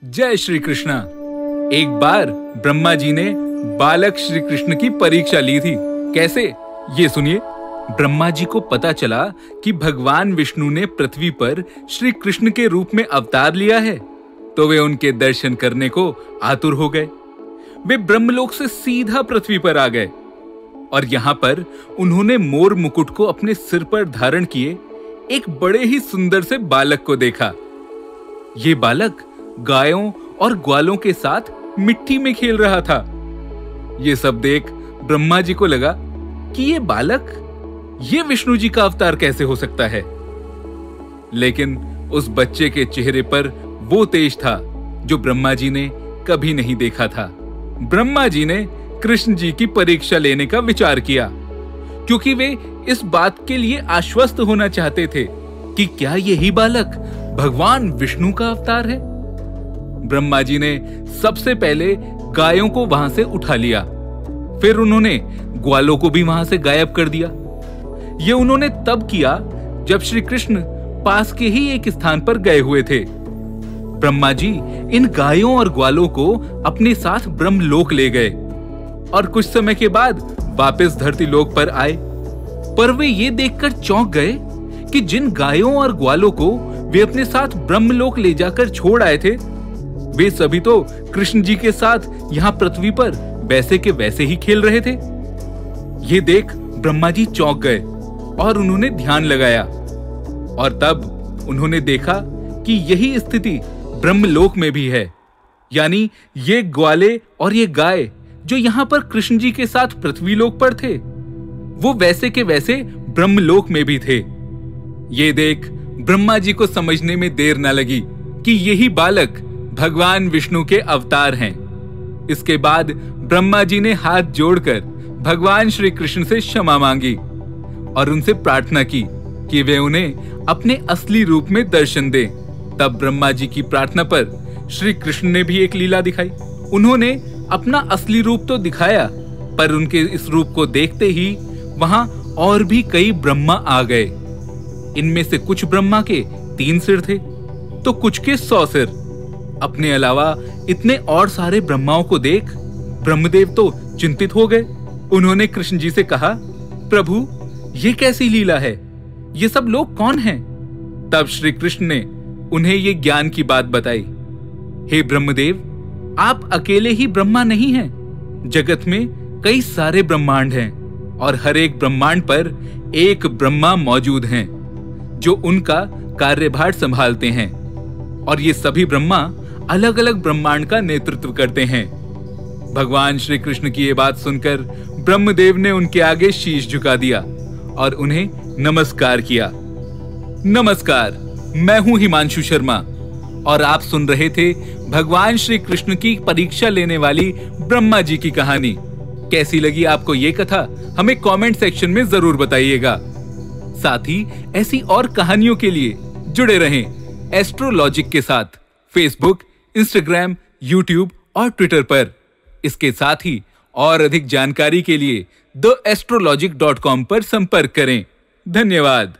जय श्री कृष्णा। एक बार ब्रह्मा जी ने बालक श्री कृष्ण की परीक्षा ली थी। कैसे, ये सुनिए। ब्रह्मा जी को पता चला कि भगवान विष्णु ने पृथ्वी पर श्री कृष्ण के रूप में अवतार लिया है, तो वे उनके दर्शन करने को आतुर हो गए। वे ब्रह्मलोक से सीधा पृथ्वी पर आ गए और यहाँ पर उन्होंने मोर मुकुट को अपने सिर पर धारण किए एक बड़े ही सुंदर से बालक को देखा। ये बालक गायों और ग्वालों के साथ मिट्टी में खेल रहा था। ये सब देख ब्रह्मा जी को लगा कि ये बालक, ये विष्णु जी का अवतार कैसे हो सकता है। लेकिन उस बच्चे के चेहरे पर वो तेज था जो ब्रह्मा जी ने कभी नहीं देखा था। ब्रह्मा जी ने कृष्ण जी की परीक्षा लेने का विचार किया, क्योंकि वे इस बात के लिए आश्वस्त होना चाहते थे कि क्या यही बालक भगवान विष्णु का अवतार है। ब्रह्मा जी ने सबसे पहले गायों को वहां से उठा लिया, फिर उन्होंने ग्वालों को भी वहां से गायब कर दिया। ये उन्होंने तब किया जब श्री कृष्ण पास के ही एक स्थान पर गए हुए थे। ब्रह्मा जी इन गायों और ग्वालों को अपने साथ ब्रह्मलोक ले गए और कुछ समय के बाद वापस धरती लोक पर आए। पर वे ये देखकर चौंक गए कि जिन गायों और ग्वालों को वे अपने साथ ब्रह्मलोक ले जाकर छोड़ आए थे, वे सभी तो कृष्ण जी के साथ यहाँ पृथ्वी पर वैसे के वैसे ही खेल रहे थे। ये देख ब्रह्मा जी चौंक गए और उन्होंने ध्यान लगाया, और तब उन्होंने देखा कि यही स्थिति ब्रह्मलोक में भी है। यानी ये ग्वाले और ये गाय जो यहाँ पर कृष्ण जी के साथ पृथ्वी लोक पर थे, वो वैसे के वैसे ब्रह्मलोक में भी थे। ये देख ब्रह्मा जी को समझने में देर न लगी कि यही बालक भगवान विष्णु के अवतार हैं। इसके बाद ब्रह्मा जी ने हाथ जोड़कर भगवान श्री कृष्ण से क्षमा मांगी और उनसे प्रार्थना की कि वे उन्हें अपने असली रूप में दर्शन दें। तब ब्रह्मा जी की प्रार्थना पर श्री कृष्ण ने भी एक लीला दिखाई। उन्होंने अपना असली रूप तो दिखाया, पर उनके इस रूप को देखते ही वहां और भी कई ब्रह्मा आ गए। इनमें से कुछ ब्रह्मा के 3 सिर थे तो कुछ के 100 सिर। अपने अलावा इतने और सारे ब्रह्माओं को देख ब्रह्मदेव तो चिंतित हो गए। उन्होंने कृष्ण जी से कहा, प्रभु, ये कैसी लीला है? ये सब लोग कौन हैं? तब श्री कृष्ण ने उन्हें ये ज्ञान की बात बताई। हे ब्रह्मदेव, आप अकेले ही ब्रह्मा नहीं हैं। जगत में कई सारे ब्रह्मांड हैं और हर एक ब्रह्मांड पर एक ब्रह्मा मौजूद हैं जो उनका कार्यभार संभालते हैं, और ये सभी ब्रह्मा अलग अलग ब्रह्मांड का नेतृत्व करते हैं। भगवान श्री कृष्ण की ये बात सुनकर ब्रह्मदेव ने उनके आगे शीश झुका दिया और उन्हें नमस्कार किया। नमस्कार, मैं हूं हिमांशु शर्मा और आप सुन रहे थे भगवान श्री कृष्ण की परीक्षा लेने वाली ब्रह्मा जी की कहानी। कैसी लगी आपको ये कथा, हमें कमेंट सेक्शन में जरूर बताइएगा। साथ ही ऐसी और कहानियों के लिए जुड़े रहें एस्ट्रोलॉजिक के साथ फेसबुक, इंस्टाग्राम, यूट्यूब और ट्विटर पर। इसके साथ ही और अधिक जानकारी के लिए theastrologic.com पर संपर्क करें। धन्यवाद।